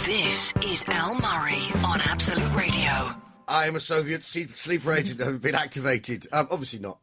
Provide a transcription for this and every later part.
This is Al Murray on Absolute Radio. I am a Soviet sleeper agent. I've been activated. Obviously not.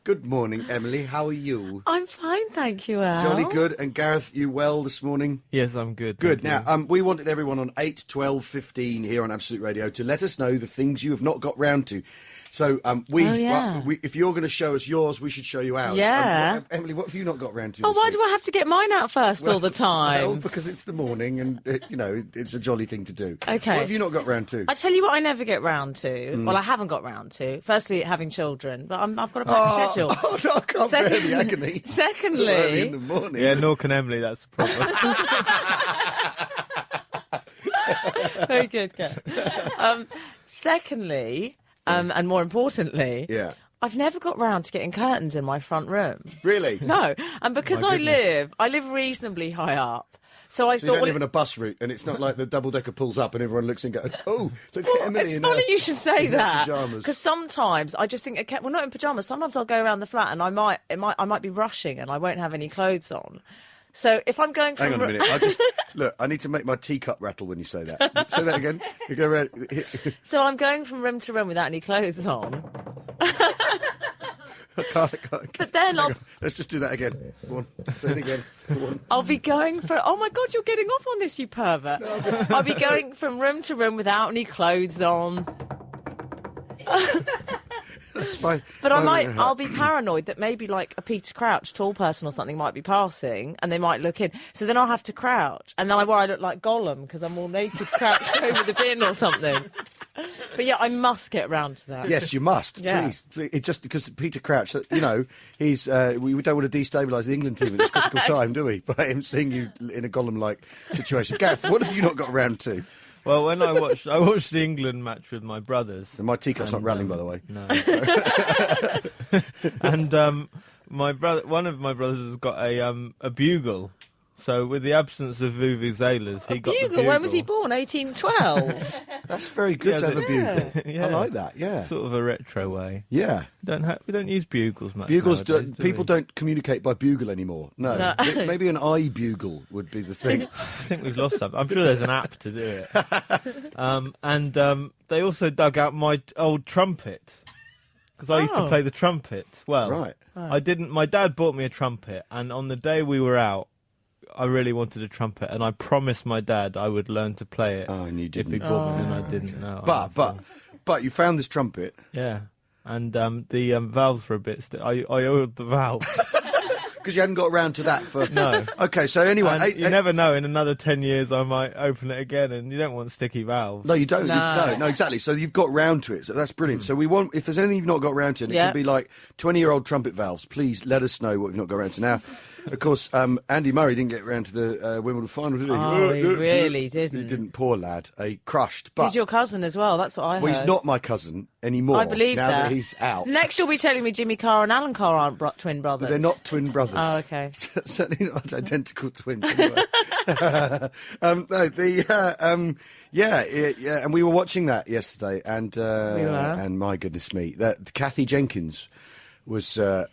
Good morning, Emily. How are you? I'm fine, thank you, Al. Jolly good. And Gareth, you well this morning? Yes, I'm good. Good. Now, we wanted everyone on 8, 12, 15 here on Absolute Radio to let us know the things you have not got round to. So, if you're going to show us yours, we should show you ours. Yeah. Emily, what have you not got round to? Oh, why do I have to get mine out first all the time? Well, because it's the morning and, it's a jolly thing to do. Okay. What have you not got round to? I tell you what I never get round to. Well, I haven't got round to. Firstly, having children, but I've got a packed schedule. Oh, no, I can't bear the agony. Secondly... So early in the morning. Yeah, nor can Emily, that's the problem. Very good, Gareth. Secondly... and more importantly, I've never got round to getting curtains in my front room. Really? No, and because I live reasonably high up, so I thought... You don't live in a bus route, and it's not like the double-decker pulls up and everyone looks and goes, oh, look at Emily it's funny you should say that, pyjamas. Because sometimes I just think, well, not in pyjamas, sometimes I'll go around the flat and I might be rushing and I won't have any clothes on. So if I'm going from... Hang on a minute. I need to make my teacup rattle when you say that. Say that again. You go around. So I'm going from room to room without any clothes on. I can't. But then Let's just do that again. Go on. Say it again. Go on. I'll be going for... Oh, my God, you're getting off on this, you pervert. No, I'll be going from room to room without any clothes on. That's fine. But I'll be paranoid that maybe like a Peter Crouch tall person or something might be passing and they might look in. So then I'll have to crouch. And then I worry I look like Gollum because I'm all naked crouched over the bin or something. But yeah, I must get round to that. Yes, you must. Yeah. Please. It's just because Peter Crouch, he's... we don't want to destabilise the England team at this critical time, do we? By him seeing you in a Gollum-like situation. Gareth, what have you not got round to? Well, when I watched the England match with my brothers. And my teacup's not rattling, by the way. No. And one of my brothers has got a bugle. So with the absence of vuvuzelas, he got the bugle. When was he born? 1812. That's very good to have a bugle. Yeah. I like that. Yeah. Sort of a retro way. Yeah. We don't use bugles much. Bugles nowadays, people don't communicate by bugle anymore. No. Maybe an eye bugle would be the thing. I think we've lost that. I'm sure there's an app to do it. They also dug out my old trumpet because I used to play the trumpet. Well, right. I didn't. My dad bought me a trumpet, and on the day we were out, I really wanted a trumpet, and I promised my dad I would learn to play it. Oh, and you didn't. If he bought me, and I didn't. No. But you found this trumpet. Yeah, and the valves were a bit. I oiled the valves. Because you hadn't got around to that for... No. Okay, so anyway... you never know, in another 10 years I might open it again, and you don't want sticky valves. No, you don't. No, exactly. So you've got round to it, so that's brilliant. So we want... If there's anything you've not got round to, and it could be like 20-year-old trumpet valves, please let us know what you've not got round to. Now, of course, Andy Murray didn't get round to the Wimbledon final, did he? Oh, he really didn't. He didn't, poor lad. He crushed. But he's your cousin as well, that's what I heard. Well, he's not my cousin anymore. I believe now that he's out. Next you'll be telling me Jimmy Carr and Alan Carr aren't twin brothers. But they're not twin brothers. Oh, okay. Certainly not identical twins, anyway. And we were watching that yesterday, and we were. And my goodness me, that Kathy Jenkins was at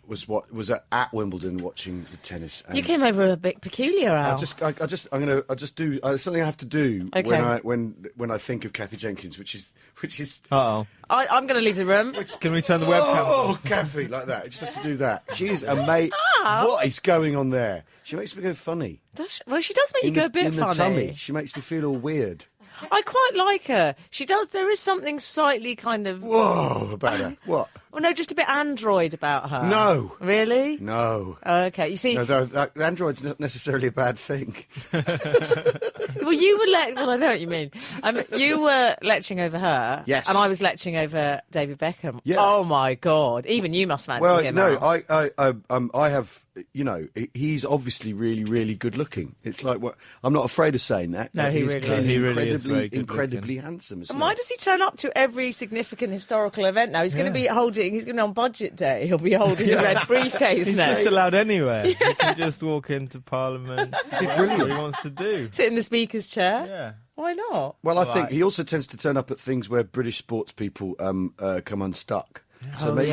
Wimbledon watching the tennis. And you came over a bit peculiar, Al. I'll just do something I have to do when I think of Kathy Jenkins, which is. Uh-oh. I'm going to leave the room. Can we turn the webcam on? Oh, Kathy, like that. I just have to do that. She's amazing. What is going on there? She makes me go funny. Well, she does make you go a bit in funny. The tummy. She makes me feel all weird. I quite like her. She does. There is something slightly kind of... Whoa, about her. What? Well, no, just a bit android about her. No. Really? No. Oh, okay. You see... No, android's not necessarily a bad thing. Well, you were... Well, I know what you mean. You were letching over her. Yes. And I was letching over David Beckham. Yeah. Oh, my God. Even you must fancy him. Well, no, I have... he's obviously really, really good looking. It's like I'm not afraid of saying that. No, he's really is incredibly handsome. And why does he turn up to every significant historical event now? He's going to be holding. He's going to be on budget day. He'll be holding a red briefcase He's now. just allowed anywhere. He can just walk into Parliament. Whatever he wants to do. Sit in the Speaker's chair. Yeah. Why not? Well, I think he also tends to turn up at things where British sports people come unstuck. So maybe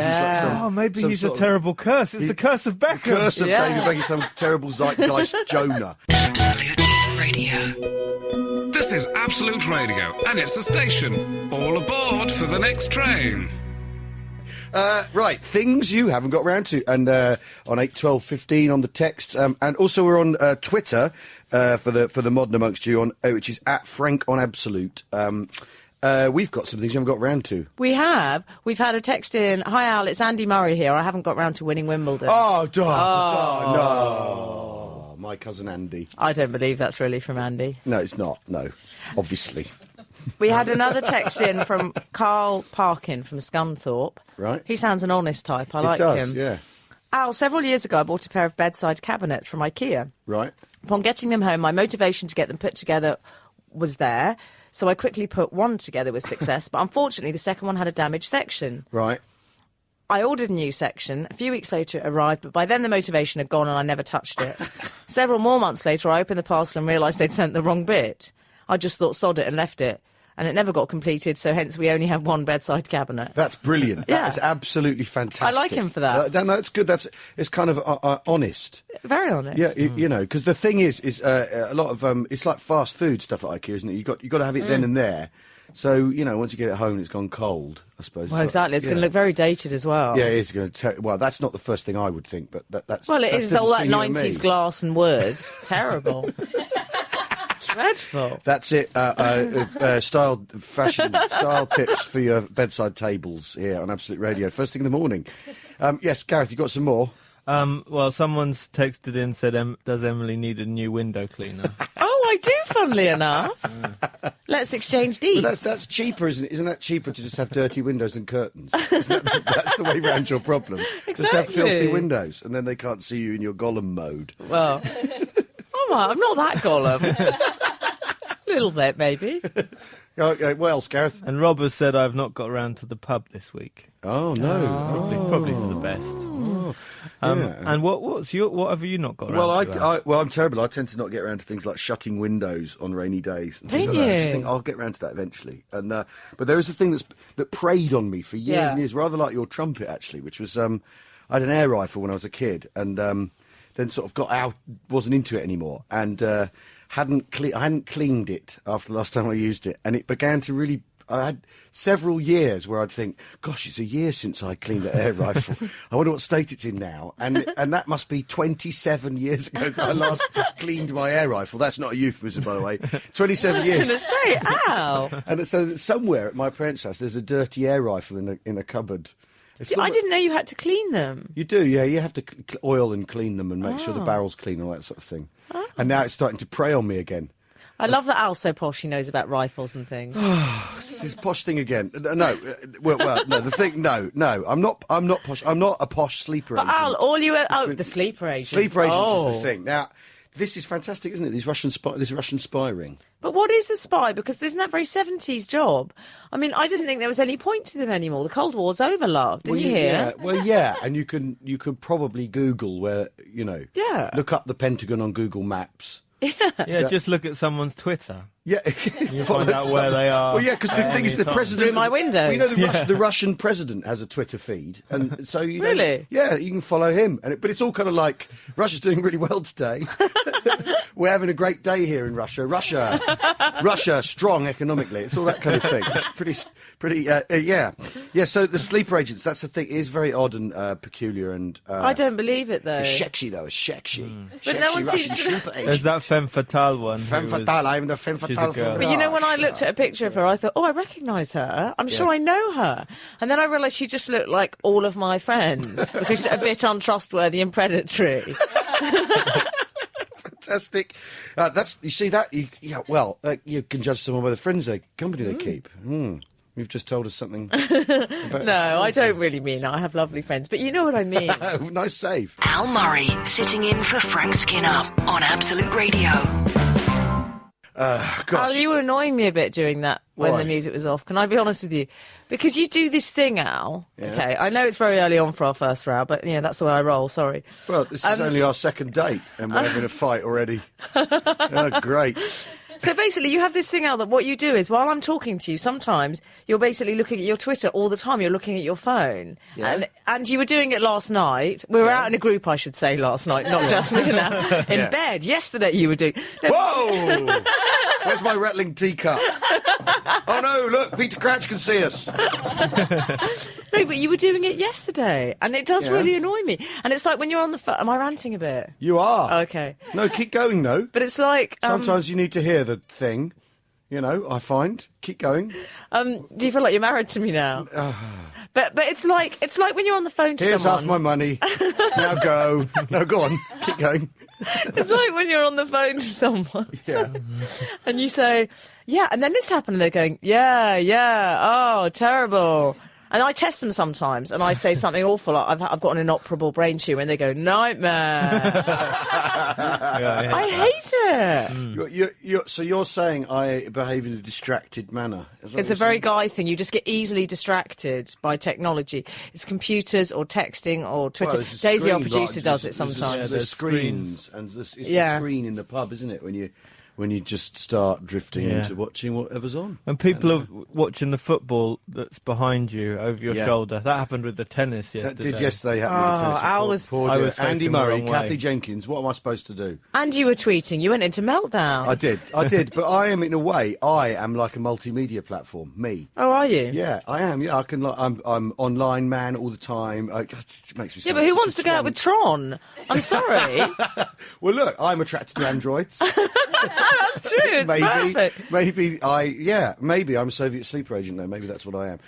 maybe he's a terrible curse. It's the curse of Beckham. Curse of David Beckham, some terrible zeitgeist Jonah. Absolute Radio. This This is Absolute Radio, and it's the station. All aboard for the next train. Right, things you haven't got round to, and on 8, 12, 15 on the text, and also we're on Twitter for the modern amongst you, which is at Frank on Absolute. We've got some things you haven't got round to. We have. We've had a text in. Hi, Al, it's Andy Murray here. I haven't got round to winning Wimbledon. No. My cousin Andy. I don't believe that's really from Andy. No, it's not. No, obviously. We had another text in from Carl Parkin from Scunthorpe. Right. He sounds an honest type. I like him. Yeah. Al, several years ago I bought a pair of bedside cabinets from IKEA. Right. Upon getting them home, my motivation to get them put together was there, so I quickly put one together with success, but unfortunately the second one had a damaged section. Right. I ordered a new section. A few weeks later it arrived, but by then the motivation had gone and I never touched it. Several more months later I opened the parcel and realised they'd sent the wrong bit. I just thought sod it and left it. And it never got completed, so hence we only have one bedside cabinet. That's brilliant. Yeah. That is absolutely fantastic. I like him for that. No, it's good. It's kind of honest. Very honest. Yeah, you know, because the thing is a lot of it's like fast food stuff at IKEA, isn't it? You got to have it then and there. So you know, once you get it home, it's gone cold. I suppose. Well, exactly. It's going to look very dated as well. Yeah, it's going to. Well, that's not the first thing I would think, but that's. Well, it that's is all that between you and 90s me. glass and words. Terrible. Dreadful. That's it. Style tips for your bedside tables here on Absolute Radio. First thing in the morning. Yes, Gareth, you got some more? Well, someone's texted in, said, does Emily need a new window cleaner? Oh, I do, funnily enough. Let's exchange deeds. But that's cheaper, isn't it? Isn't that cheaper to just have dirty windows and curtains? That's the way round your problem. Exactly. Just have filthy windows, and then they can't see you in your Gollum mode. Well, I'm not that Gollum. A little bit, maybe. Okay, what else, Gareth? And Rob has said, I've not got around to the pub this week. Oh, no. Probably for the best. Yeah. And what have you not got around to? Well, I'm terrible. I tend to not get around to things like shutting windows on rainy days. And things Don't like that. I just you? think I'll get around to that eventually. And but there is a thing that preyed on me for years and years, rather like your trumpet actually, which was I had an air rifle when I was a kid, and then sort of got out, wasn't into it anymore, and I hadn't cleaned it after the last time I used it, and it began to really. I had several years where I'd think, gosh, it's a year since I cleaned that air rifle. I wonder what state it's in now. And that must be 27 years ago that I last cleaned my air rifle. That's not a euphemism, by the way. 27 years. I was going to say, ow. And so somewhere at my parents' house, there's a dirty air rifle in a cupboard. I didn't know you had to clean them. You do, yeah. You have to oil and clean them and make sure the barrel's clean and all that sort of thing. Oh. And now it's starting to prey on me again. I love that Al's so posh he knows about rifles and things. This posh thing again. No, no. The thing, no. I'm not posh. I'm not a posh sleeper agent. But Al, the sleeper agent. Sleeper agents is the thing. Now, this is fantastic, isn't it? This Russian spy ring. But what is a spy? Because isn't that very 70s job? I mean, I didn't think there was any point to them anymore. The Cold War's over, love. Didn't you hear? Yeah. Well, yeah, and you could probably Google where look up the Pentagon on Google Maps. Yeah, just look at someone's Twitter. Yeah, you find out where they are. Well, yeah, because the thing is, the president through my window. Well, you know, the Russian president has a Twitter feed, and so you really, yeah, you can follow him. But it's all kind of like Russia's doing really well today. We're having a great day here in Russia. Russia strong economically. It's all that kind of thing. It's pretty. Yeah. So the sleeper agents. That's the thing. It is very odd and peculiar. And I don't believe it though. It's sexy though. It's sexy. But no one Russian seems to. sleeper agent. There's that femme fatale one. Femme fatale. I'm the femme fatale. But you know, when I looked at a picture of her, I thought, oh, I recognise her. I'm sure I know her. And then I realised she just looked like all of my friends because she's a bit untrustworthy and predatory. Fantastic. You see that? You can judge someone by the friends company they keep. You've just told us something. About No, I don't really mean that. I have lovely friends, but you know what I mean. Nice save. Al Murray sitting in for Frank Skinner on Absolute Radio. Gosh. Al, you were annoying me a bit during that when Why? the music was off. Can I be honest with you? Because you do this thing, Al. Yeah. Okay, I know it's very early on for our first round, but that's the way I roll. Sorry. Well, this is only our second date, and we're having a fight already. Oh, great. So basically, you have this thing, Al, that what you do is, while I'm talking to you, sometimes you're basically looking at your Twitter all the time. You're looking at your phone. Yeah. And you were doing it last night. We were out in a group, I should say, last night, not just in bed. Yesterday you were doing... Whoa! Where's my rattling teacup? Oh no, look, Peter Crouch can see us. No, but you were doing it yesterday, and it does really annoy me. And it's like when you're on the phone... Am I ranting a bit? You are. Okay. No, keep going, though. But it's like... Sometimes you need to hear the thing, you know, I find. Keep going. do you feel like you're married to me now? But it's like when you're on the phone to Here's someone... half my money. Now go. No, go on. Keep going. It's like when you're on the phone to someone and you say, yeah, and then this happened, and they're going, yeah, oh, terrible. And I test them sometimes, and I say something awful, like, I've got an inoperable brain tumour, and they go, nightmare. I hate it. So you're saying I behave in a distracted manner? It's a very guy thing. You just get easily distracted by technology. It's computers or texting or Twitter. Well, Daisy, our screen, producer, like, does it sometimes. There's screens, and it's the screen in the pub, isn't it? When you just start drifting into watching whatever's on. When people are watching the football that's behind you over your shoulder, that happened with the tennis yesterday. That did yesterday happen with the tennis. I was Andy facing the Murray, wrong way. Kathy Jenkins. What am I supposed to do? And you were tweeting. You went into meltdown. I did. But I am, in a way, I am like a multimedia platform. Me. Oh, are you? Yeah, I am. Yeah, I can. Like, I'm online man all the time. It makes me. Yeah, but who wants to go out with Tron? I'm sorry. Well, look, I'm attracted to androids. That's true. It's perfect. Maybe I'm a Soviet sleeper agent though. Maybe that's what I am.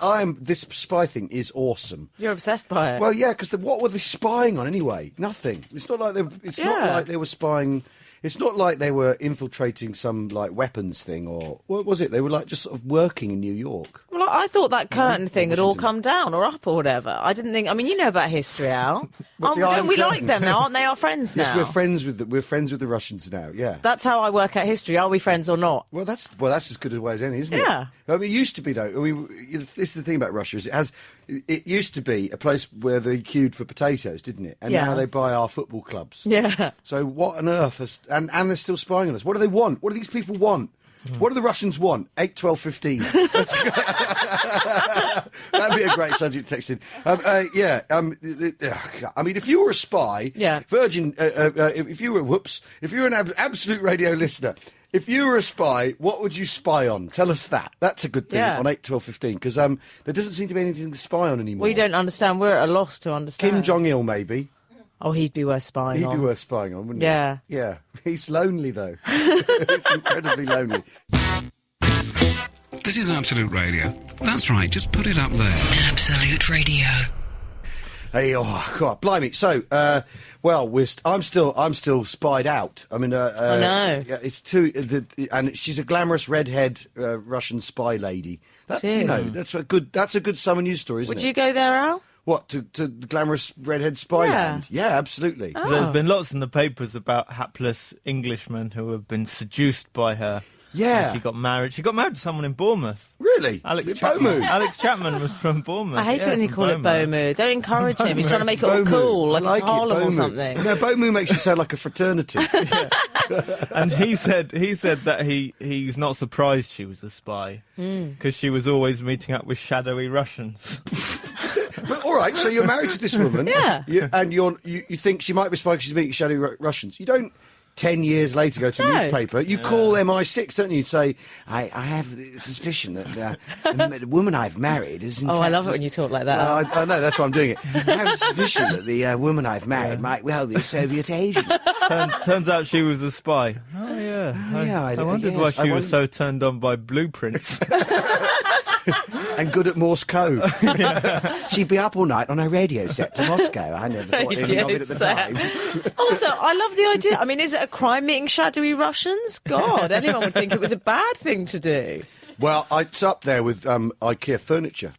I am. This spy thing is awesome. You're obsessed by it. Well, yeah, because what were they spying on anyway? Nothing. It's not like they. Not like they were spying. It's not like they were infiltrating some like weapons thing, or what was it? They were like just sort of working in New York. Well, I thought that curtain thing had all come down or up or whatever. I didn't think. I mean, you know about history, Al. Don't we like them now? Aren't they our friends now? Yes, we're friends with the Russians now. Yeah. That's how I work out history. Are we friends or not? Well, that's as good a way as any, isn't it? Yeah. I mean, it used to be though. I mean, this is the thing about Russia is it used to be a place where they queued for potatoes, didn't it? And now they buy our football clubs. Yeah. So what on earth? And they're still spying on us. What do they want? What do these people want? What do the Russians want? 8, 12, 15. That'd be a great subject to text in. I mean, if you were a spy, Virgin, if you were an absolute radio listener, if you were a spy, what would you spy on? Tell us that. That's a good thing on 8, 12, 15, because there doesn't seem to be anything to spy on anymore. We don't understand. We're at a loss to understand. Kim Jong-il, maybe. Oh, he'd be worth spying on. He'd be worth spying on, wouldn't he? Yeah. Yeah. He's lonely, though. He's incredibly lonely. This is Absolute Radio. That's right, just put it up there. Absolute Radio. Hey, oh God, blimey! So, I'm still spied out. I mean, I know. Yeah, it's and she's a glamorous redhead Russian spy lady. That, you know, that's a good summer news story, isn't it? Would you go there, Al? What, to the glamorous redhead spy land? Yeah, absolutely. Oh. There's been lots in the papers about hapless Englishmen who have been seduced by her. Yeah. And she got married. She got married to someone in Bournemouth. Really? Alex Bomu. Alex Chapman was from Bournemouth. I hate it when you call it Bomu. Don't encourage him. He's trying to make it all Bomu. cool, like I it's Harlem or something. No, Bomu makes it sound like a fraternity. And he said that he's not surprised she was a spy because she was always meeting up with shadowy Russians. But all right, so you're married to this woman, and you think she might be spying because she's meeting shadowy Russians. You don't 10 years later go to a newspaper. You call MI6, don't you? Say, I have the suspicion that the woman I've married is in fact... I love it when you talk like that. I know, that's why I'm doing it. I have a suspicion that the woman I've married might well be a Soviet agent. Turns out she was a spy. Oh, yeah. I wondered why she was so turned on by blueprints. And good at Morse code. She'd be up all night on her radio set to Moscow. I never thought anything of it at the time. Also, I love the idea. I mean, is it a crime meeting shadowy Russians? God, anyone would think it was a bad thing to do. Well, it's up there with IKEA furniture.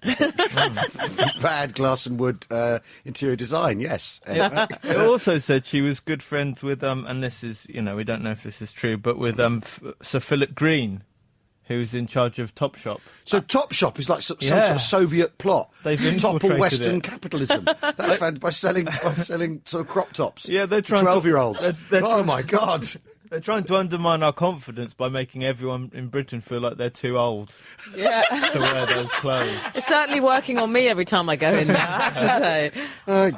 Bad glass and wood interior design, yes. It also said she was good friends with, and this is, we don't know if this is true, but with Sir Philip Green, who's in charge of Topshop. So Topshop is like some sort of Soviet plot. They've topple infiltrated Western it. capitalism. That's found by selling sort of crop tops. Yeah, they're trying 12-year-olds. to... My God. They're trying to undermine our confidence by making everyone in Britain feel like they're too old to wear those clothes. It's certainly working on me every time I go in there, I have to say.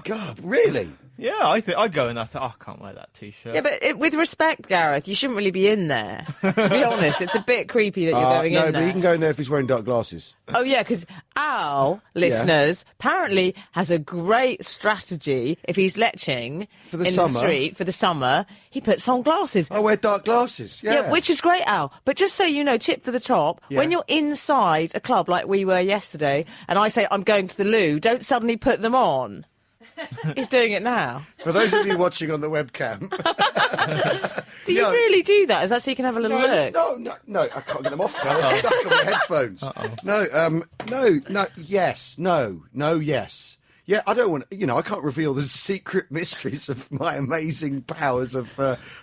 God, really? Yeah, I go and I think, I can't wear that T-shirt. Yeah, but with respect, Gareth, you shouldn't really be in there. To be honest, it's a bit creepy that you're going no, in there. but he can go in there if he's wearing dark glasses. Oh, yeah, because Al, listeners, apparently has a great strategy. If he's leching For the in summer. the street for the summer, he puts on glasses. I wear dark glasses. Yeah, Which is great, Al. But just so you know, tip for the top, Yeah. when you're inside a club like we were yesterday, and I say, I'm going to the loo, don't suddenly put them on. He's doing it now. For those of you watching on the webcam, Do you No. really do that? Is that so you can have a little look? no, I can't get them off now. They're stuck on my headphones. No, yes. Yeah, I don't want. I can't reveal the secret mysteries of my amazing powers of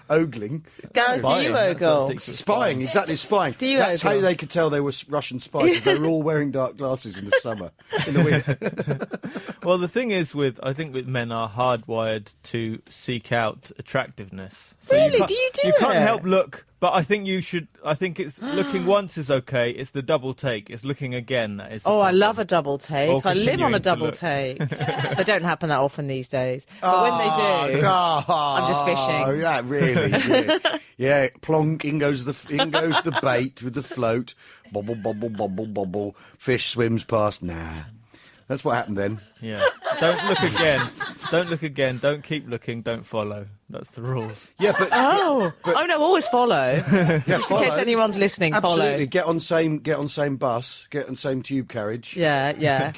ogling. Gareth, do you Spying, that's ogle? what secret Spying, exactly, spying. Do you That's how ogle? they could tell they were Russian spies, 'cause they were all wearing dark glasses in the summer. In the winter. Well, the thing is, I think with men are hardwired to seek out attractiveness. So Really? can't- Do you do You can't it? help look, but I think you should. I think it's looking once is okay. It's the double take. It's looking again that is. the Oh, I problem. love a double take. Or I live on a continuing to double look. take. They don't happen that often these days. But when they do, I'm just fishing. Yeah, really. Yeah, plonk, in goes the bait with the float. Bobble, bobble, bobble, bobble. Fish swims past. Nah. That's what happened then. Yeah. Don't look again. Don't look again. Don't keep looking. Don't follow. That's the rules. Yeah, but oh no, always follow. yeah, Just in case follow. anyone's listening, Absolutely. follow. Get on same bus. Get on same tube carriage. Yeah.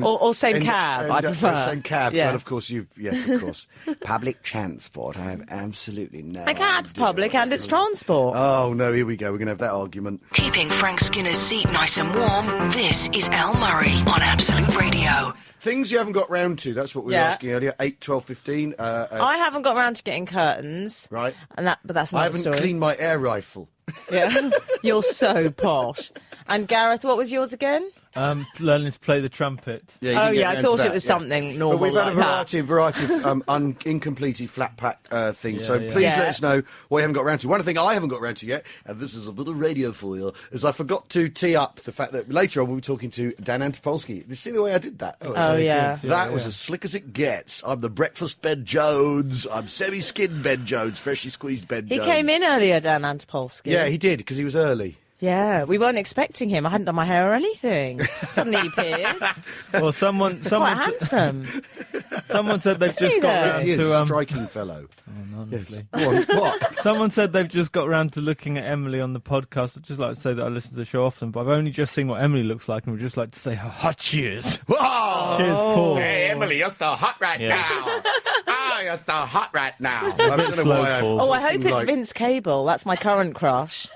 Or same cab, I prefer. Same cab, Yeah. but of course yes, of course. Public transport. I have absolutely no. A cab's idea public what and they're it's doing. transport. Oh no, here we go. We're gonna have that argument. Keeping Frank Skinner's seat nice and warm, this is Al Murray on Absolute Radio. Things you haven't got round to. That's what we were Yeah. asking earlier. 8, 12, 15. I haven't got around to getting curtains. Right. But that's I another haven't story. cleaned my air rifle. Yeah. You're so posh. And Gareth, what was yours again? Learning to play the trumpet. Yeah, you Oh, didn't get yeah, I round thought to it that, was yeah. something normal But we've had like a variety of incompletely flat pack things. So Yeah. please Yeah. let us know what you haven't got round to. One thing I haven't got round to yet, and this is a little radio for you, is I forgot to tee up the fact that later on we'll be talking to Dan Antopolsky. You see the way I did that? Oh, yeah. That was as slick as it gets. I'm the breakfast Ben Jones. I'm semi-skinned Ben Jones, freshly squeezed Ben He Jones. came in earlier, Dan Antopolsky. Yeah, he did, because he was early. Yeah, we weren't expecting him. I hadn't done my hair or anything. Suddenly he appeared. Well, someone Quite handsome. said they've Is he just got though? round He is to a striking fellow. honestly. Go on, what? Someone said they've just got round to looking at Emily on the podcast. I'd just like to say that I listen to the show often, but I've only just seen what Emily looks like, and would just like to say how hot she is. Whoa! Cheers, Paul. Hey, Emily, you're so hot right Yeah. now. You're so hot right now. I bit don't know slow, why I'm Paul. Oh, I hope talking it's like- Vince Cable. That's my current crush.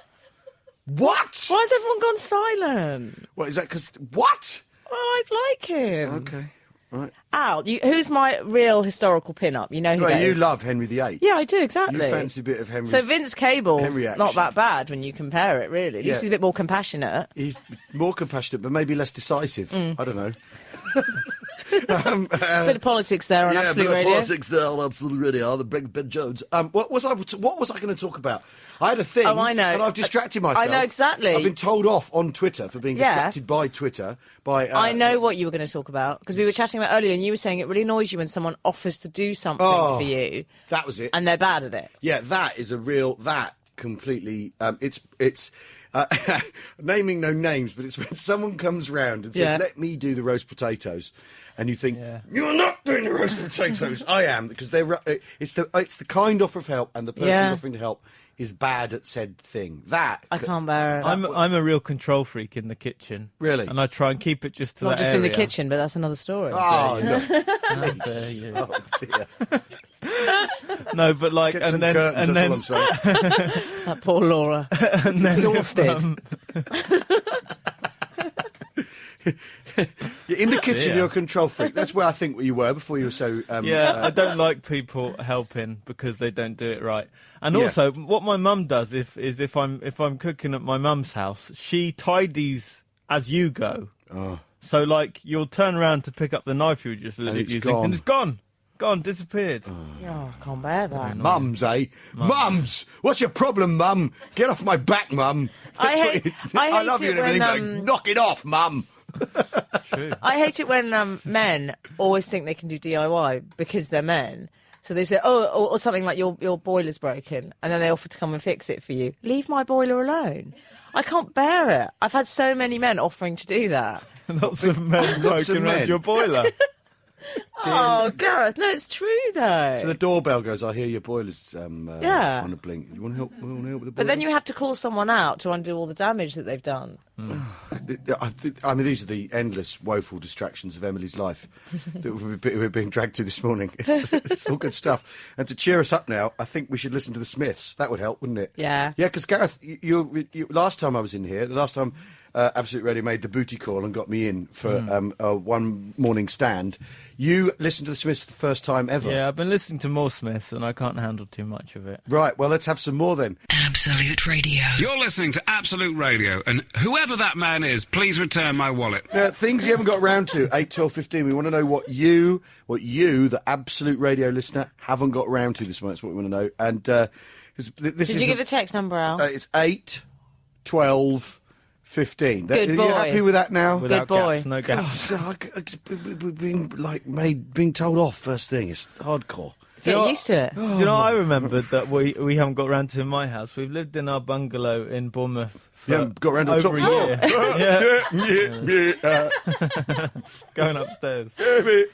What? Why has everyone gone silent? What is that? Because what? Well, I like him. Okay, right. Al, who's my real historical pin-up? You know who Well, that you is. love Henry VIII. Yeah, I do, You exactly. fancy a bit of Henry. So Vince Cable's Henry not action. that bad when you compare it, really. At least Yeah. he's a bit more compassionate. He's more compassionate, but maybe less decisive. Mm. I don't know. Bit of politics there on Absolute bit of Radio. politics there on Absolute Radio. The Ben Jones. What was I going to talk about? I had a thing. Oh, I know. And I've distracted myself. I know exactly. I've been told off on Twitter for being Yeah. distracted by Twitter. I know what you were going to talk about, because we were chatting about earlier, and you were saying it really annoys you when someone offers to do something Oh. for you, That was it. and they're bad at it. Yeah, that is a real. That completely. It's. Naming no names, but it's when someone comes round and says, Yeah. "Let me do the roast potatoes," and you think, Yeah. "You're not doing the roast potatoes." I am, because they're. It's the kind offer of help, and the person Yeah. offering to help is bad at said thing. That I can't bear it. I'm a real control freak in the kitchen. Really? And I try and keep it just to Not that just in the area. kitchen, but that's another story. Oh no! There you Oh dear! No, but like, Get and some then, curtains. and That's then, all I'm saying. That poor Laura. and then, Exhausted. In the kitchen, dear. you're a control freak. That's where I think you were before you were so. yeah, I don't like people helping because they don't do it right. And Yeah. also, what my mum does if I'm cooking at my mum's house, she tidies as you go. Oh. So like, you'll turn around to pick up the knife you were just And it's using, gone. and it's gone, disappeared. Oh, I can't bear that. Mums, eh? Mums! What's your problem, Mum? Get off my back, Mum. I That's hate- what I hate love you it and everything, when, but knock it off, Mum. True. I hate it when men always think they can do DIY because they're men. So they say, or something like your boiler's broken, and then they offer to come and fix it for you. Leave my boiler alone. I can't bear it. I've had so many men offering to do that. Lots of men poking around your boiler. Oh, Gareth, no, it's true though. So the doorbell goes, I hear your boiler's on a blink. You want to help with the boiler? But then you have to call someone out to undo all the damage that they've done. I mean, these are the endless, woeful distractions of Emily's life that we're being dragged to this morning. It's all good stuff. And to cheer us up now, I think we should listen to the Smiths. That would help, wouldn't it? Yeah. Yeah, because Gareth, you last time I was in here, the last time Absolute Radio made the booty call and got me in for a one morning stand, you listened to the Smiths for the first time ever. Yeah, I've been listening to more Smiths and I can't handle too much of it. Right, well, let's have some more then. Absolute Radio. You're listening to Absolute Radio, and whoever that man is, please return my wallet. Things you haven't got around to, 8, 12, 15. We want to know what you, the Absolute Radio listener, haven't got around to this morning. That's what we want to know. And Did you give the text number out? It's 8, 12, 15. Good Are boy. you happy with that now? Without Good boy. gaps, no gaps. Being told off first thing. It's hardcore. Get used to it. Do you know, I remembered that we haven't got round to in my house. We've lived in our bungalow in Bournemouth for You haven't got round to the over top a year. floor. Going upstairs.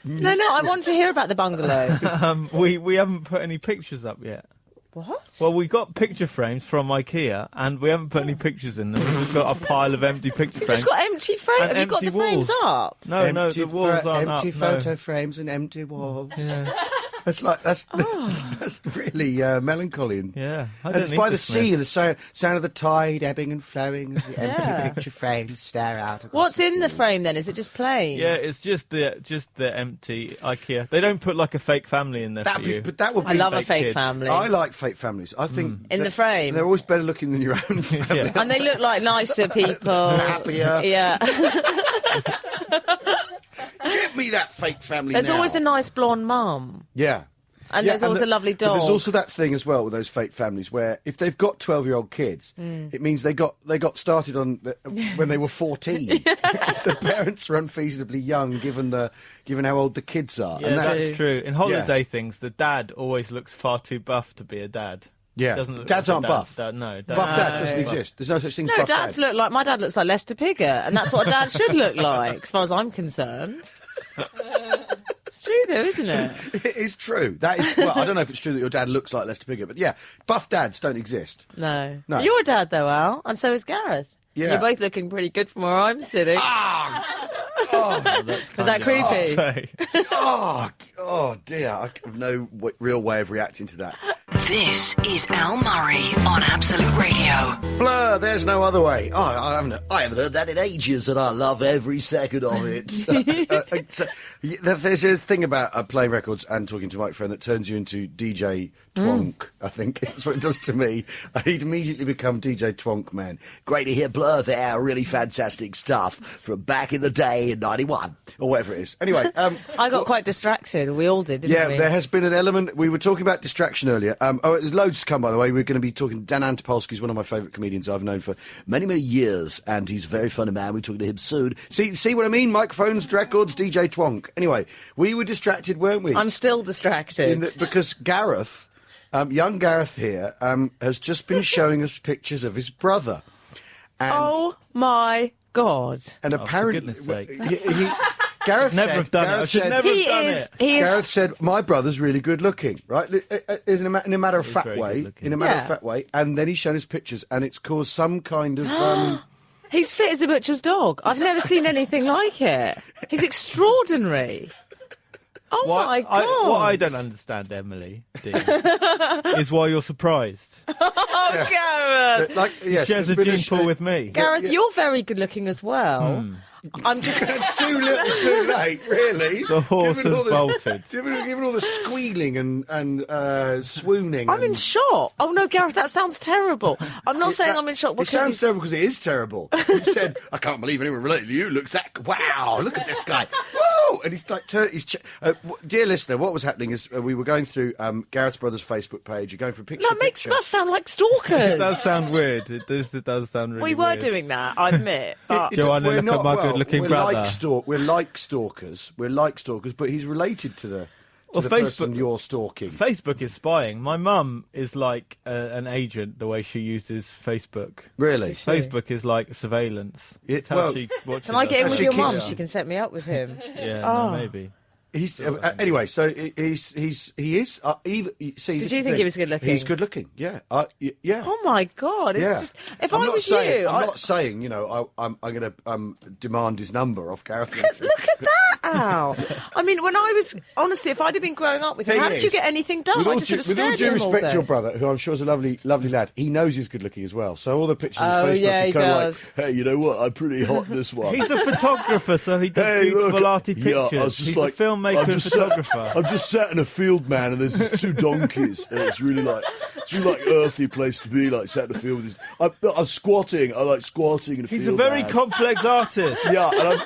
No, I want to hear about the bungalow. We haven't put any pictures up yet. What? Well, we got picture frames from IKEA, and we haven't put any pictures in them. We've just got a pile of empty picture You've frames. just got empty frames. And Have you got the empty frames walls. up? No, the walls aren't empty up. photo No. frames and empty walls. Yeah. That's really melancholy. And, Yeah, I and don't it's need by the the sea, Smiths. the sound of the tide ebbing and flowing as the empty Yeah. picture frames stare out across What's the in the sea. frame then? Is it just plain? Yeah, it's just the empty IKEA. They don't put like a fake family in there for you. But that would be I love a fake fake kids. family. I like fake families. I think In the that frame. they're always better looking than your own family. Yeah. And they look like nicer people. Happier. Yeah. Give me that fake family. There's now. always a nice blonde mum. Yeah. And Yeah, there's always a lovely but there's dog. also that thing as well with those fake families where if they've got 12-year-old kids, it means they got started on when they were 14. Because the parents are unfeasibly young given how old the kids are. Yeah, And that's true. In holiday things, the dad always looks far too buff to be a dad. Yeah. Doesn't look Dads like a aren't dad. buff. No, Buff dad No. doesn't exist. There's no such thing as No, buff dads dad. look like... My dad looks like Lester Pigott, and that's what a dad should look like, as far as I'm concerned. It's true, though, isn't it? It is true. That is. Well, I don't know if it's true that your dad looks like Lester Pigott, but yeah, buff dads don't exist. No. No. You're a dad, though, Al, and so is Gareth. Yeah. You're both looking pretty good from where I'm sitting. Oh, Is that creepy? Say. oh dear! I have no real way of reacting to that. This is Al Murray on Absolute Radio. Blur, there's no other way. Oh, I haven't heard that in ages, and I love every second of it. There's a thing about playing records and talking to a microphone that turns you into DJ Twonk, I think. That's what it does to me. He'd immediately become DJ Twonk Man. Great to hear Blur there, really fantastic stuff from back in the day in 91, or whatever it is. Anyway. I got quite distracted. We all did, didn't we? There has been an element. We were talking about distraction earlier. There's loads to come, by the way. We're going to be talking to Dan Antopolsky, who's one of my favourite comedians I've known for many, many years, and he's a very funny man. We're talking to him soon. See what I mean? Microphones, records, DJ Twonk. Anyway, we were distracted, weren't we? I'm still distracted. Because Gareth, young Gareth here, has just been showing us pictures of his brother. And, Oh, my God. and for apparently, goodness sake. Gareth Never said, have done it. I Gareth should said- never He have done is... it. He is... Gareth said, "My brother's really good looking," right? In a matter of fact very way, good looking. in a matter Yeah. of fact way, and then he's shown his pictures, and it's caused some kind of. He's fit as a butcher's dog. I've never seen anything like it. He's extraordinary. Oh, my God. What I don't understand, Emily, Dean, is why you're surprised. Oh, Gareth. Yes, Shares there's a been gene show- pool with me. Gareth, yeah. you're very good looking as well. I'm just... It's too little, too late, really. The horse Given all has bolted. Given all the squealing and swooning. I'm in shock. Oh, no, Gareth, that sounds terrible. I'm not saying I'm in shock It because... sounds he's- terrible because it is terrible. He said, "I can't believe anyone related to you looks that. Wow, look at this guy. Woo!" And he's like, dear listener, what was happening is we were going through Gareth's brother's Facebook page. You're going from picture That to makes picture. us sound like stalkers. It does sound weird. It does sound really We were weird. doing that, I admit. But Joanna, We're look not- at my well, good-looking we're brother. We're like stalkers. We're like stalkers, but he's related to to the person you're stalking. Facebook is spying. My mum is like an agent the way she uses Facebook. Really? Facebook is like surveillance. It's how she watches. Can I get in with your mum? keeps- She can set me up with him. Yeah, Oh. no, maybe. He's anyway. So he is. Even see. Did you think he was good looking? He's good looking. Yeah. Yeah. Oh my God! It's Yeah. just if I'm I not was saying, you, I'm not saying, you know, I'm going to demand his number off Gareth. Look at that, Al. I mean, when I was honestly, if I'd have been growing up with him, Thing how did you is, get anything done? I just sort of with all stared due at him all respect to day. your brother, who I'm sure is a lovely lad, he knows he's good looking as well. So all the pictures Oh, on Facebook yeah, are he kind does. of like, hey, you know what? I'm pretty hot in this one. He's a photographer, so he does Hey, beautiful look, arty yeah, I was pictures. just He's like- a filmmaker and photographer. I'm just sat in a field, man, and there's these two donkeys, and it's really like earthy place to be, like sat in a field with this. I'm squatting. I like squatting in a field. He's a very man. complex artist. Yeah, and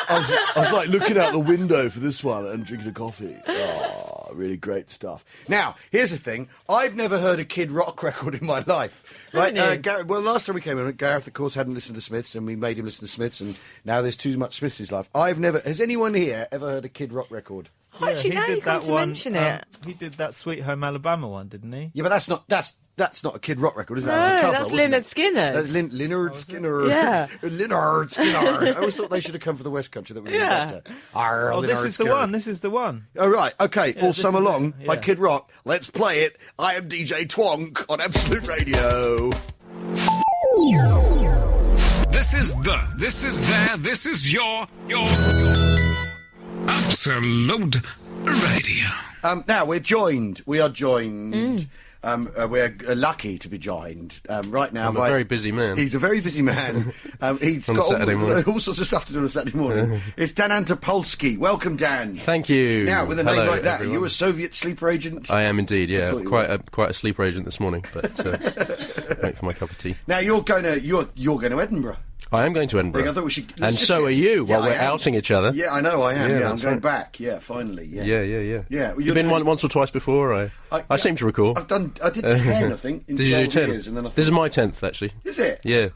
I was like looking out the window for this one and drinking a coffee. Oh, really great stuff. Now, here's the thing. I've never heard a Kid Rock record in my life. Right? Haven't you? Last time we came in, Gareth, of course, hadn't listened to the Smiths, and we made him listen to the Smiths, and now there's too much Smiths in his life. Has anyone here ever heard a Kid Rock record? Actually, he now did you come that to one, mention it. He did that Sweet Home Alabama one, didn't he? Yeah, but that's not a Kid Rock record, is it? No, That was a cover, that's wasn't Lynyrd it? Skynyrd. That's Lynyrd Skynyrd. Yeah. Lynyrd Skynyrd. I always thought they should have come for the West Country. That would have Yeah. been better. Arr, Oh, this Lynyrd is the Skynyrd. one. This is the one. Oh, right, okay, all this summer is it, long by yeah. Kid Rock. Let's play it. I am DJ Twonk on Absolute Radio. This is your Absolute Radio. Now, we are joined. We're lucky to be joined right now. I'm a very busy man. He's a very busy man. He's On a got Saturday morning. all sorts of stuff to do on a Saturday morning. It's Dan Antopolsky. Welcome, Dan. Thank you. Now, with a name Hello, like that, everyone. are you a Soviet sleeper agent? I am indeed, yeah. thought you Quite a sleeper agent this morning, but wait for my cup of tea. Now, you're going to Edinburgh. I am going to Edinburgh. I thought we should. let's And just so get- are you, Yeah, while we're I am. outing each other. Yeah, I know I am. Yeah, Yeah, I'm that's going right. back. Yeah, finally. Yeah. Yeah. Yeah, well, You've been once or twice before, I seem to recall. I did 10, I think, in Did you 12 do 10? years, and then I This is thought, my 10th, actually. Is it? Yeah.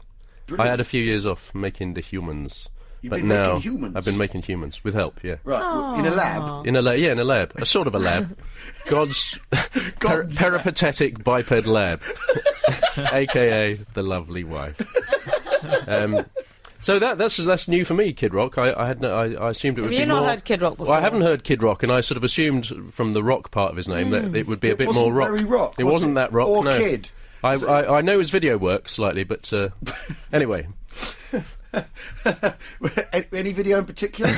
Brilliant. I had a few years off making the humans. You've but been now making humans? I've been making humans, with help, yeah. Right, well, in a lab. In a lab. A sort of a lab. God's peripatetic biped lab. A.K.A. the lovely wife. So that's new for me, Kid Rock. I assumed it would Have be you more... not heard Kid Rock before? Well, I haven't heard Kid Rock, and I sort of assumed from the rock part of his name that it would be a bit wasn't more rock. very rock, It was wasn't it? that rock, Or no. Kid. I know his video work slightly, but anyway, Any video in particular?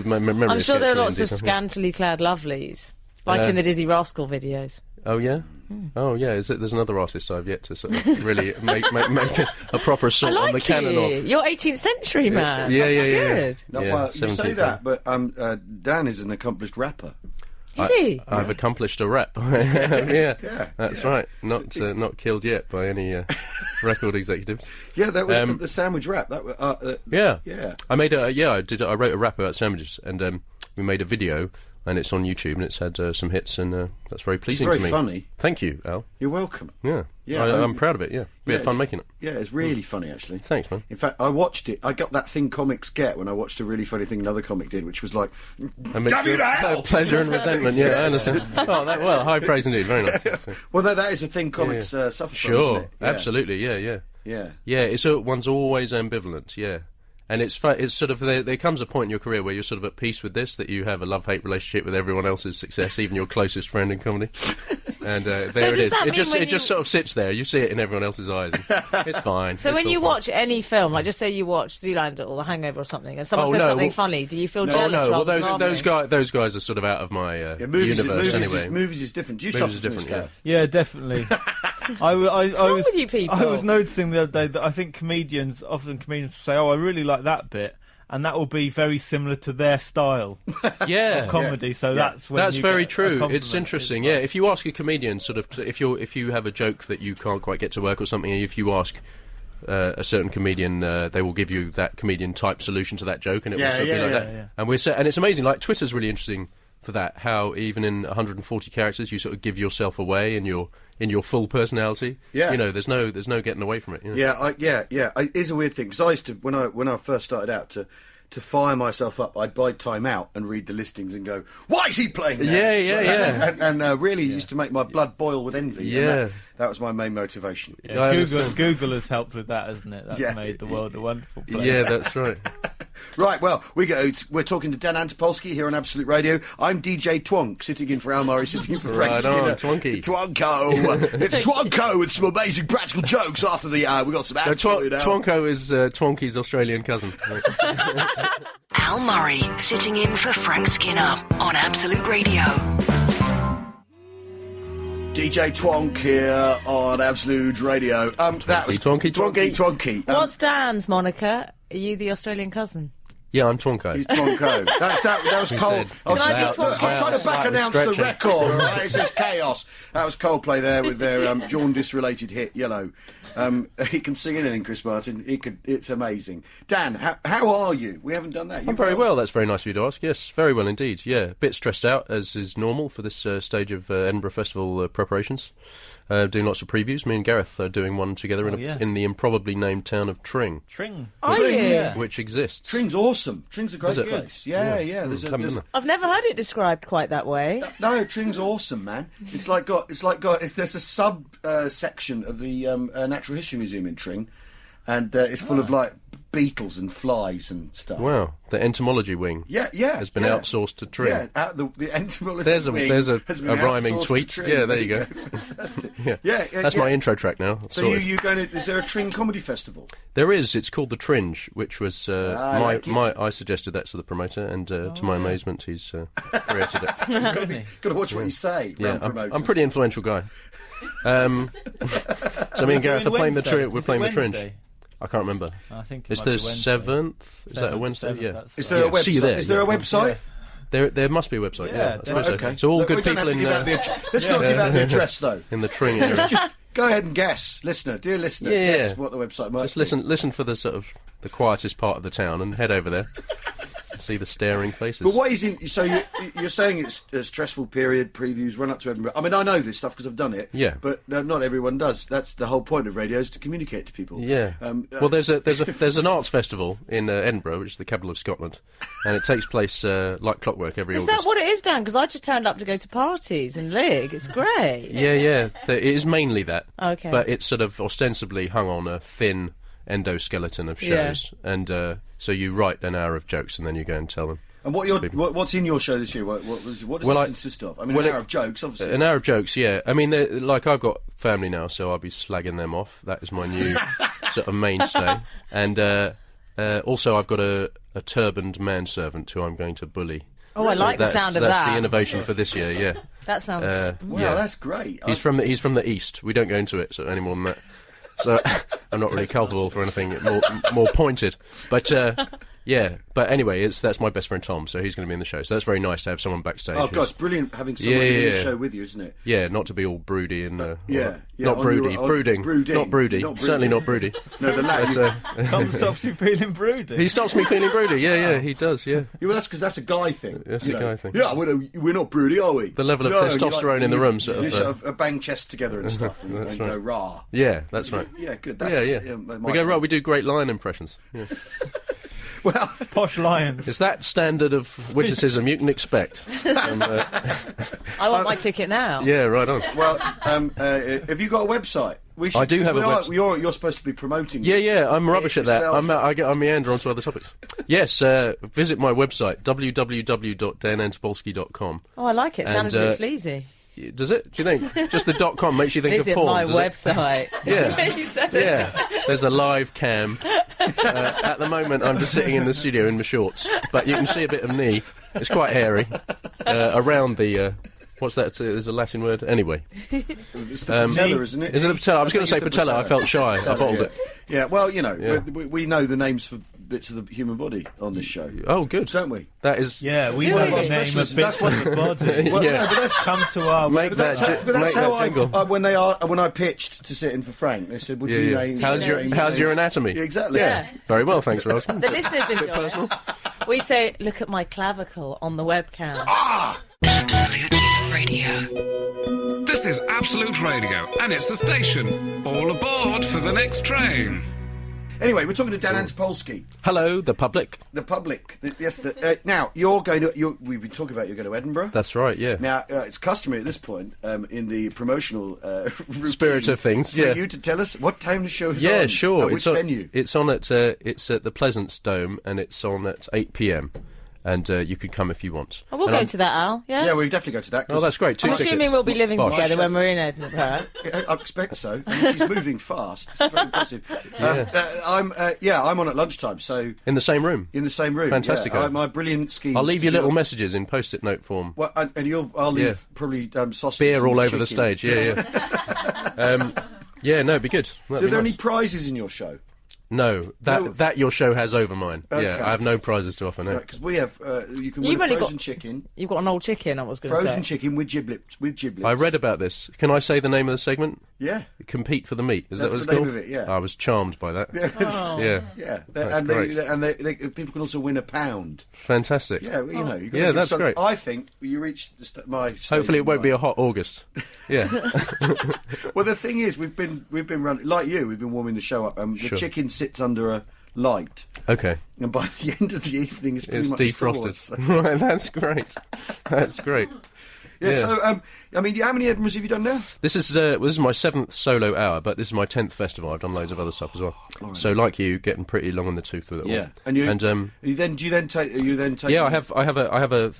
my memory I'm sure there are escapes me lots of indeed. scantily clad lovelies, like in the Dizzy Rascal videos. Oh yeah, oh yeah. There's another artist I've yet to sort of really make a proper I assault on the like canon you. of. You're 18th century man. Yeah, That's yeah. good. No, Yeah, well, you say 17th, that, but Dan is an accomplished rapper. Is he? I've accomplished a rap. Yeah, that's right. Not killed yet by any record executives. Yeah, that was the sandwich rap. That was, Yeah, yeah. I made I wrote a rap about sandwiches, and we made a video, and it's on YouTube, and it's had some hits, and that's very pleasing very to me. funny. Thank you, Al. You're welcome. Yeah, Yeah, I'm proud of it. Yeah, we had fun making it. Yeah, it's really funny, actually. Thanks, man. In fact, I watched it. I got that thing comics get when I watched a really funny thing another comic did, which was like, A mixture damn you to of hell! pleasure and resentment. Yeah, I understand. Well, high praise indeed. Very nice. Well, no, that is a thing comics suffer from, isn't Sure, it? Yeah. absolutely. Yeah. Yeah. It's one's always ambivalent. Yeah. And it's sort of there comes a point in your career where you're sort of at peace with this, that you have a love-hate relationship with everyone else's success, even your closest friend in comedy. And there does it is. that It mean when just sort of sits there. You see it in everyone else's eyes. And it's fine. So It's when all you fine. watch any film, like just say you watch Zoolander or The Hangover or something, and someone Oh, says no, something well- funny, do you feel Oh jealous? no! Well, rather than laughing? those guys are sort of out of my Yeah, movies universe anyway. Movies is different. Do you Movies suffer is from this, different, Gareth? Yeah, definitely. What's wrong with you people? I was noticing the other day that I think comedians say, "Oh, I really like that bit," and that will be very similar to their style Yeah, of comedy. So that's when That's you very get a true. compliment. It's interesting. It's Yeah, like- if you ask a comedian, sort of, if you have a joke that you can't quite get to work or something, and if you ask a certain comedian, they will give you that comedian type solution to that joke, and it will sort of be like that. yeah. And and it's amazing. Like Twitter's really interesting for that. How even in 140 characters, you sort of give yourself away in your full personality. Yeah. You know, there's no getting away from it. You know? Yeah, it is a weird thing because I used to when I first started out to to fire myself up, I'd buy Time Out and read the listings and go, why is he playing now? Yeah. And really used to make my blood boil with envy. Yeah. And that was my main motivation. Yeah, Google has helped with that, hasn't it? That's made the world a wonderful place. Yeah, that's right. Right, well, we're talking to Dan Antopolsky here on Absolute Radio. I'm DJ Twonk, sitting in for Al Murray, sitting in for Frank Skinner. Twonky. Twonko. It's Twonko with some amazing practical jokes after the we got some absolute... Twonko is Twonky's Australian cousin. Al Murray sitting in for Frank Skinner on Absolute Radio. DJ Twonk here on Absolute Radio. That was Twonky. What's Dan's moniker? Are you the Australian cousin? Yeah, I'm Twonko. He's Twonko. that was Cole. I'm trying to back announce the record, all right? It says chaos. That was Coldplay there with their jaundice-related hit, Yellow. He can sing anything, Chris Martin. It's amazing. Dan, how are you? We haven't done that. I'm very well. That's very nice of you to ask. Yes, very well indeed. Yeah, a bit stressed out, as is normal for this stage of Edinburgh Festival preparations. Doing lots of previews. Me and Gareth are doing one together in the improbably named town of Tring. Tring. Which exists. Tring's awesome. Tring's a great place. Yeah. I've never heard it described quite that way. No, Tring's awesome, man. There's a sub section of the Natural History Museum in Tring, and it's full of like beetles and flies and stuff. Wow, the entomology wing. Yeah, has been outsourced to Tring. Yeah, the entomology wing. There's a rhyming tweet. Yeah, there you go. Fantastic. Yeah. That's my intro track now. So you going to? Is there a Tring comedy festival? There is. It's called the Tringe, which was I suggested that to the promoter, and to my amazement, he's created it. Got to watch what you say. Yeah, I'm a pretty influential guy. So me and Gareth are playing the Tringe. We're playing the Tringe. I can't remember. I think it's the 7th. Is that a Wednesday? Yeah. Is there a website? See you there. Is there a website? There must be a website. Yeah. I suppose okay. So all good people in. Let's not give out the address though. In the Tring area. Just go ahead and guess, dear listener. Guess what the website might be. Just listen for the sort of the quietest part of the town and head over there. See the staring faces. But what is in? So you're saying it's a stressful period. Previews run up to Edinburgh. I mean, I know this stuff because I've done it. Yeah. But not everyone does. That's the whole point of radio, is to communicate to people. Yeah. Well, there's an arts festival in Edinburgh, which is the capital of Scotland, and it takes place like clockwork every August. Is that what it is, Dan? Because I just turned up to go to parties and lig. It's great. Yeah. It is mainly that. Okay. But it's sort of ostensibly hung on a thin endoskeleton of shows, and so you write an hour of jokes and then you go and tell them. And what's in your show this year? What does it consist of? I mean, an hour of jokes, obviously. An hour of jokes, yeah. I mean, like I've got family now, so I'll be slagging them off. That is my new sort of mainstay. And also I've got a turbaned manservant who I'm going to bully. Oh, I like the sound of that. That's the innovation for this year, yeah. That sounds... wow, that's great. He's from the east. We don't go into it any more than that. So I'm not really culpable for anything more pointed. But but anyway, that's my best friend Tom, so he's going to be in the show. So that's very nice to have someone backstage. Oh, God, it's brilliant having someone in the show with you, isn't it? Yeah, not to be all broody and... not broody, brooding. Not broody. Certainly not broody. No, the lad... Tom stops you feeling broody. He stops me feeling broody, yeah, he does, yeah. Well, that's because that's a guy thing. That's a guy thing. Yeah, we're not broody, are we? The level of testosterone in the room, sort of... You sort of bang chests together and stuff and go rah. Yeah, that's right. Yeah, good. We go, right, we do great lion impressions. Yeah. Well, posh lions. It's that standard of witticism you can expect. I want my ticket now. Yeah, right on. Well, have you got a website? I do have a website. You're supposed to be promoting. Yeah. I'm rubbish at that. I meander onto other topics. Yes, visit my website www.danantopolsky.com. Oh, I like it. Sounds a bit sleazy. Does it? Do you think? Just the .com makes you think Visit of porn. my website. Yeah. There's a live cam. At the moment, I'm just sitting in the studio in my shorts, but you can see a bit of knee. It's quite hairy around the. What's that? There's a Latin word. Anyway, it's the patella, isn't it? Is it the patella? I was going to say patella. I felt shy. I bottled it. Yeah. Well, we know the names for bits of the human body on this show. Oh, good. Don't we? That is... Yeah, we know the name of bits of the body. Well, yeah. But come to our... Make that jingle. When I pitched to sit in for Frank, they said, would you name... How's your anatomy? Yeah, exactly. Yeah. Very well, thanks for asking. The listeners enjoy it. We say, look at my clavicle on the webcam. Absolute Radio. This is Absolute Radio, and it's a station. All aboard for the next train. Anyway, we're talking to Dan Antopolsky. Hello, the public. The public. Now, we've been talking about you're going to Edinburgh. That's right, yeah. Now, it's customary at this point in the promotional routine spirit of things, for you to tell us what time the show is on. Yeah, sure. Which venue? It's on at the Pleasance Dome, and it's on at 8 p.m. And you can come if you want. Oh, we'll go to that, Al. Yeah. Yeah, we'll definitely go to that. Oh, that's great. I'm assuming we'll be living together when we're in Edinburgh. I expect so. I mean, she's moving fast. It's very impressive. I'm on at lunchtime, so in the same room. In the same room. Fantastic. Yeah. My brilliant scheme. I'll leave you little messages in post-it note form. Well, I'll leave probably sausage, beer all over chicken. the stage. Yeah. No, it'd be good. Are there any prizes in your show? No, that your show has over mine. Okay. Yeah, I have no prizes to offer now. Because we have, you can win a frozen chicken. You've got an old chicken, I was going to say. Frozen chicken with giblets. I read about this. Can I say the name of the segment? Yeah. Compete for the meat. Is That's that what it's the name called? of it, yeah. I was charmed by that. Yeah. That's And people can also win £1. Fantastic. Yeah, you know. You've got to Yeah, give that's great. I think you reached my stage. Hopefully it won't be a hot August. Yeah. Well, the thing is, we've been running like you. We've been warming the show up. The Sure. chicken sits under a light, Okay. and by the end of the evening, it's pretty It's much defrosted. thawed, so- Right, that's great. That's great. Yeah. Yeah. So, I mean, how many Edinburghs have you done now? This is my 7th solo hour, but this is my 10th festival. I've done loads of other stuff as well. Right. So, like you, getting pretty long in the tooth with it all. And you then take. Yeah, I have a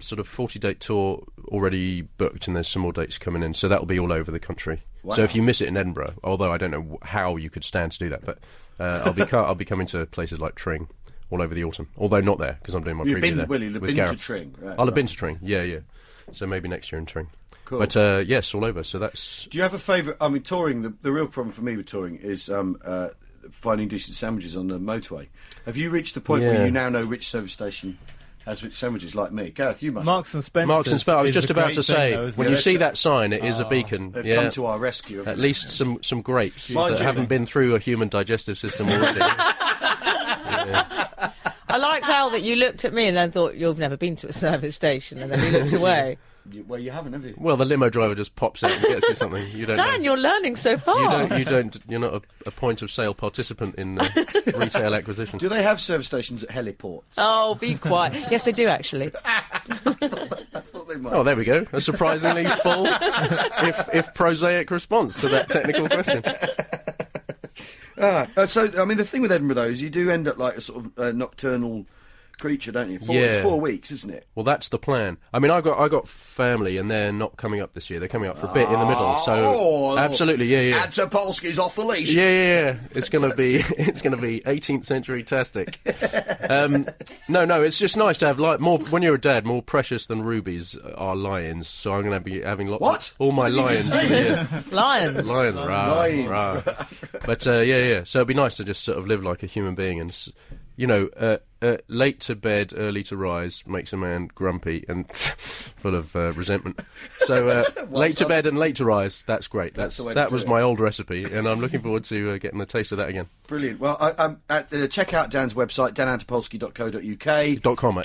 sort of 40-date tour already booked, and there's some more dates coming in. So that'll be all over the country. Wow. So if you miss it in Edinburgh, although I don't know how you could stand to do that, but I'll be coming to places like Tring all over the autumn. Although not there because I'm doing my preview there. Well, you'll have with been Gareth. to Tring. Right, I'll have been to Tring. Yeah. So maybe next year in Tring. Cool. But yes, all over. So that's. Do you have a favourite? I mean, touring. The real problem for me with touring is finding decent sandwiches on the motorway. Have you reached the point where you now know which service station has which sandwiches? Like me, Gareth, you must. Marks and Spencer. Marks and Spencer. I was just about to say, when you see that sign, it is a beacon. They've come to our rescue. At least some grapes Mind that you. haven't been through a human digestive system already. I liked Al that you looked at me and then thought, you've never been to a service station, and then he looked away. Well, you haven't, have you? Well, the limo driver just pops out and gets you something. You don't Dan, know. you're learning so fast. You're not a point of sale participant in retail acquisition. Do they have service stations at heliports? Oh, be quiet. Yes, they do, actually. I thought they might. Oh, there we go. A surprisingly full, if prosaic response to that technical question. So, I mean, the thing with Edinburgh, though, is you do end up like a sort of nocturnal creature, don't you? Yeah. It's 4 weeks, isn't it? Well, that's the plan. I mean, I got family, and they're not coming up this year. They're coming up for a bit in the middle. So absolutely, yeah. Antopolsky's off the leash. Yeah. It's going to be 18th century tastic. No, it's just nice to have more. When you're a dad, more precious than rubies are lions. So I'm going to be having lots. What? Of all my What did you lions. say? Yeah. Lions. Lions, rah, Lions. rah. But yeah. So it'd be nice to just sort of live like a human being, and late to bed, early to rise makes a man grumpy and full of resentment. So late to bed and late to rise, that's great. That was my old recipe, and I'm looking forward to getting a taste of that again. Brilliant. Well, check out Dan's website, danantopolsky.co.uk. .com.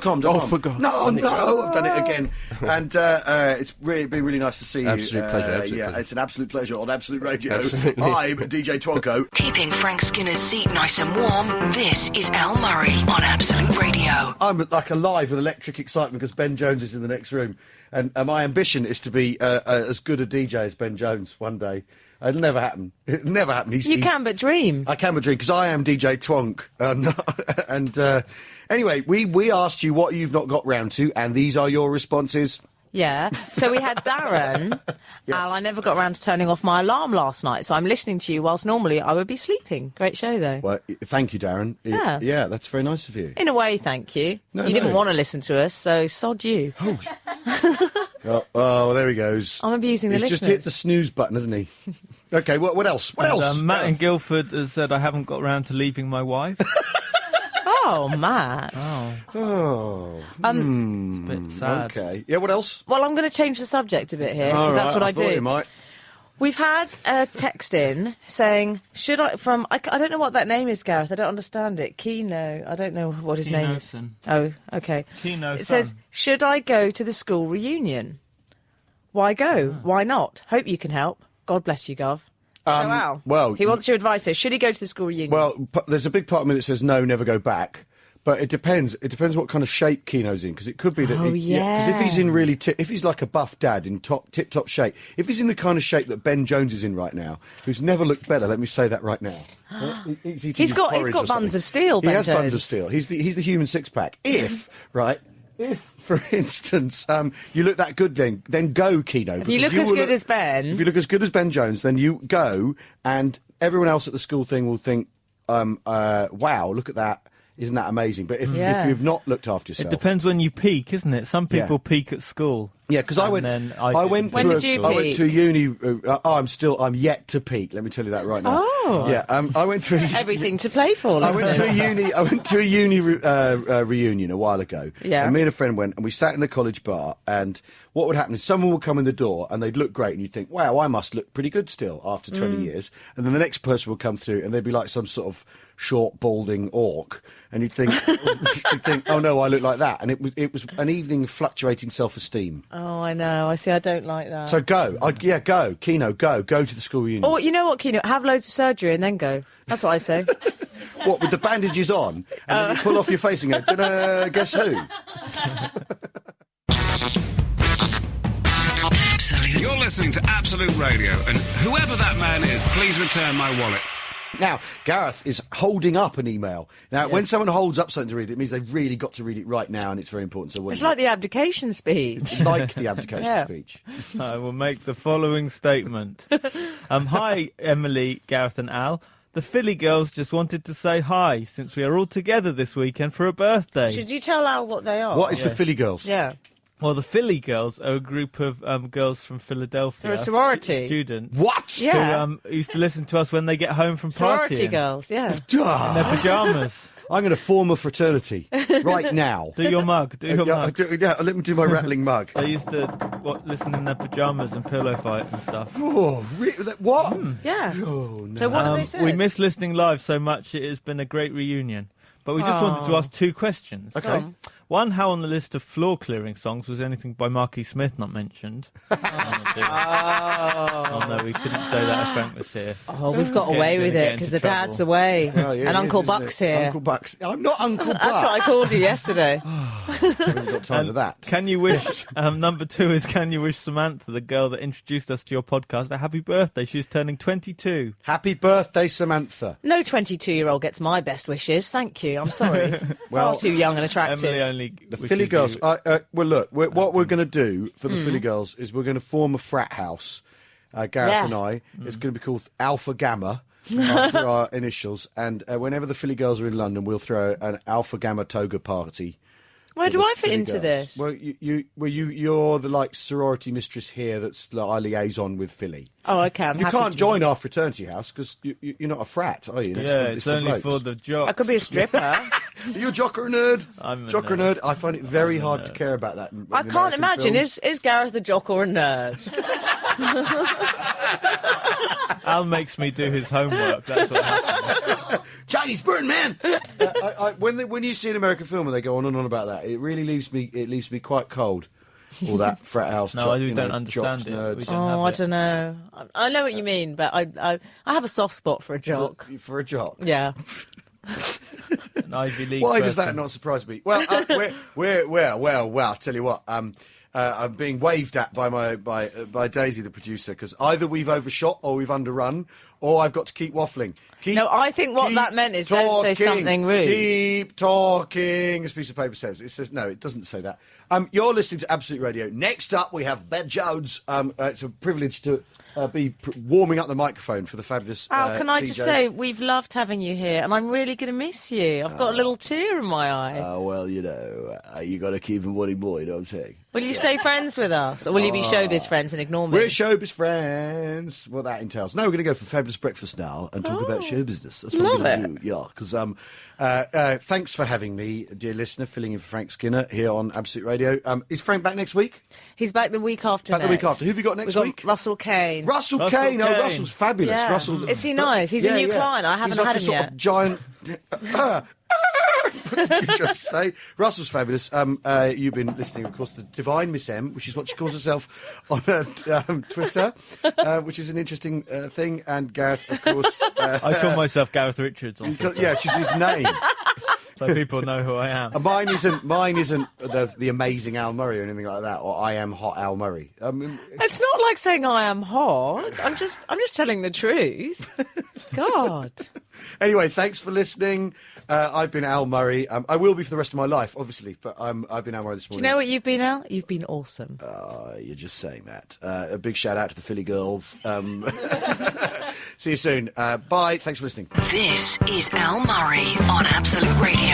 .com. Oh, for God's No, sake. I've done it again. And it's been really nice to see you. Absolute pleasure. It's an absolute pleasure on Absolute Radio. Absolutely. I'm DJ Twonko. Keeping Frank Skinner's seat nice and warm, this is Al Murray on Absolute Radio. I'm like alive with electric excitement because Ben Jones is in the next room. And my ambition is to be as good a DJ as Ben Jones one day. It'll never happen. It'll never happen. You can but dream. I can but dream because I am DJ Twonk. And anyway, we asked you what you've not got round to, and these are your responses. Yeah. So we had Darren. Al, I never got around to turning off my alarm last night, so I'm listening to you whilst normally I would be sleeping. Great show, though. Well, thank you, Darren. Yeah. Yeah, that's very nice of you. In a way, thank you. You didn't want to listen to us, so sod you. Oh, there he goes. I'm abusing the He's listeners. just hit the snooze button, hasn't he? Okay, what else? What else? Matt in Guildford has said I haven't got round to leaving my wife. Oh, Matt. Oh. It's a bit sad. Okay. Yeah, what else? Well, I'm going to change the subject a bit here, All because that's right, what I thought you do. might. We've had a text in saying, I don't know what that name is, Gareth. I don't understand it. Keno. I don't know what his name is. Keno-san. Oh, okay. Keno-san. It says, should I go to the school reunion? Why go? Why not? Hope you can help. God bless you, Gov. So Al, well, he wants your advice here. Should he go to the school reunion? Well, there's a big part of me that says no, never go back. But it depends. It depends what kind of shape Keno's in, because it could be that. Oh, Because if he's in if he's like a buff dad in tip-top shape, if he's in the kind of shape that Ben Jones is in right now, who's never looked better. Let me say that right now. He's got buns of steel. He Ben has Jones. buns of steel. He's the human six-pack. If for instance, you look that good, then go, Keno. If you look as good as Ben. If you look as good as Ben Jones, then you go, and everyone else at the school thing will think, wow, look at that. Isn't that amazing? But if you've not looked after yourself... It depends when you peak, isn't it? Some people peak at school. Yeah, because I went to uni. I'm yet to peak. Let me tell you that right now. Oh, yeah. I went to everything to play for. I went to a uni reunion a while ago. Yeah. And me and a friend went, and we sat in the college bar. And what would happen is someone would come in the door, and they'd look great, and you'd think, "Wow, I must look pretty good still after 20 years." And then the next person would come through, and they'd be like some sort of short, balding orc, and you'd think, "Oh no, I look like that." And it was an evening of fluctuating self-esteem. Oh, I know. I see. I don't like that. So go. Go. Keno, go to the school reunion. Or you know what, Keno? Have loads of surgery and then go. That's what I say. What, with the bandages on? And then you pull off your face and go, "Ta-da, guess who?" Absolute. You're listening to Absolute Radio, and whoever that man is, please return my wallet. Now, Gareth is holding up an email. Now, when someone holds up something to read, it means they've really got to read it right now, and it's very important. So It's like the abdication speech. It's like the abdication speech. I will make the following statement. Hi, Emily, Gareth and Al. The Philly girls just wanted to say hi, since we are all together this weekend for a birthday. Should you tell Al what they are? What is the Philly girls? Yeah. Well, the Philly girls are a group of girls from Philadelphia. They're a sorority. Students. What? Yeah. Who used to listen to us when they get home from Sorority partying. girls, yeah. In their pyjamas. I'm going to form a fraternity right now. Do your mug. Do your mug. Let me do my rattling mug. They used to listen in their pyjamas and pillow fight and stuff. Oh, what? Yeah. Oh, no. So what have they said? We miss listening live so much. It has been a great reunion. But we just wanted to ask two questions. Okay. One, how on the list of floor-clearing songs was anything by Marquis Smith not mentioned? Oh, no, we couldn't say that if Frank was here. Oh, we've got away with it because the dad's away. Well, yeah, and Uncle Buck's here. Uncle Buck's. I'm not Uncle Buck. That's what I called you yesterday. I haven't got time for that. Can you wish... number two is, can you wish Samantha, the girl that introduced us to your podcast, a happy birthday? She's turning 22. Happy birthday, Samantha. No 22-year-old gets my best wishes. Thank you. I'm sorry. Well, Far too young and attractive. Emily only The wishes Philly girls. you- Well, look, what we're going to do for the Philly girls is we're going to form a frat house. Gareth and I. It's going to be called Alpha Gamma after our initials. And whenever the Philly girls are in London, we'll throw an Alpha Gamma toga party. Where do the I fit Philly into girls. this? Well, you're the like sorority mistress here. That's like our liaison with Philly. Oh, okay. I'm You happy can't to join our fraternity house because you're not a frat, are you? it's only for the jocks. I could be a stripper. Are you a jock or a nerd? I'm a jock or a nerd. nerd? I find it very hard to care about that. I can't imagine. Is Gareth a jock or a nerd? Al makes me do his homework. That's what happens. Chinese burn, man. When you see an American film and they go on and on about that, it really leaves me quite cold. All that frat house. No, jock, we don't understand jocks, it. nerds. We don't Oh, have I it. don't know. I know what you mean, but I have a soft spot for a jock. For a jock. Yeah. An Ivy League Why does that person. not surprise me? Well, well. I'll tell you what. I'm being waved at by Daisy, the producer, because either we've overshot or we've underrun, or I've got to keep waffling. No, I think what that meant is don't say something rude. Keep talking. This piece of paper says. It says no. It doesn't say that. You're listening to Absolute Radio. Next up, we have Ben Jones. It's a privilege to be warming up the microphone for the fabulous. Al, can I just DJ. say, we've loved having you here, and I'm really going to miss you. I've got a little tear in my eye. Well, you got to keep him what he boy. You know what I'm saying? Will you stay friends with us, or will you be showbiz friends and ignore me? We're showbiz friends. What that entails. No, we're going to go for fabulous breakfast now and talk about show business. That's what we're Love going to do. Yeah, because thanks for having me, dear listener, filling in for Frank Skinner here on Absolute Radio. Is Frank back next week? He's back the week after. Back the week next. after. Who have you got next We've got week? Russell Kane. Russell Kane. Oh, Russell's fabulous. Yeah. Russell. Is he nice? He's a new client. I haven't He's like had a him sort yet. of giant. What did you just say? Russell's fabulous. You've been listening, of course, to Divine Miss M, which is what she calls herself on Twitter, which is an interesting thing. And Gareth, of course. I call myself Gareth Richards on Twitter. Yeah, which is his name. So people know who I am. Mine isn't the amazing Al Murray or anything like that, or I am hot Al Murray. It's not like saying I am hot. I'm just telling the truth. God. Anyway, thanks for listening. I've been Al Murray. I will be for the rest of my life, obviously, but I've been Al Murray this Do morning. you know what you've been, Al? You've been awesome. You're just saying that. A big shout out to the Philly girls. See you soon. Bye. Thanks for listening. This is Al Murray on Absolute Radio.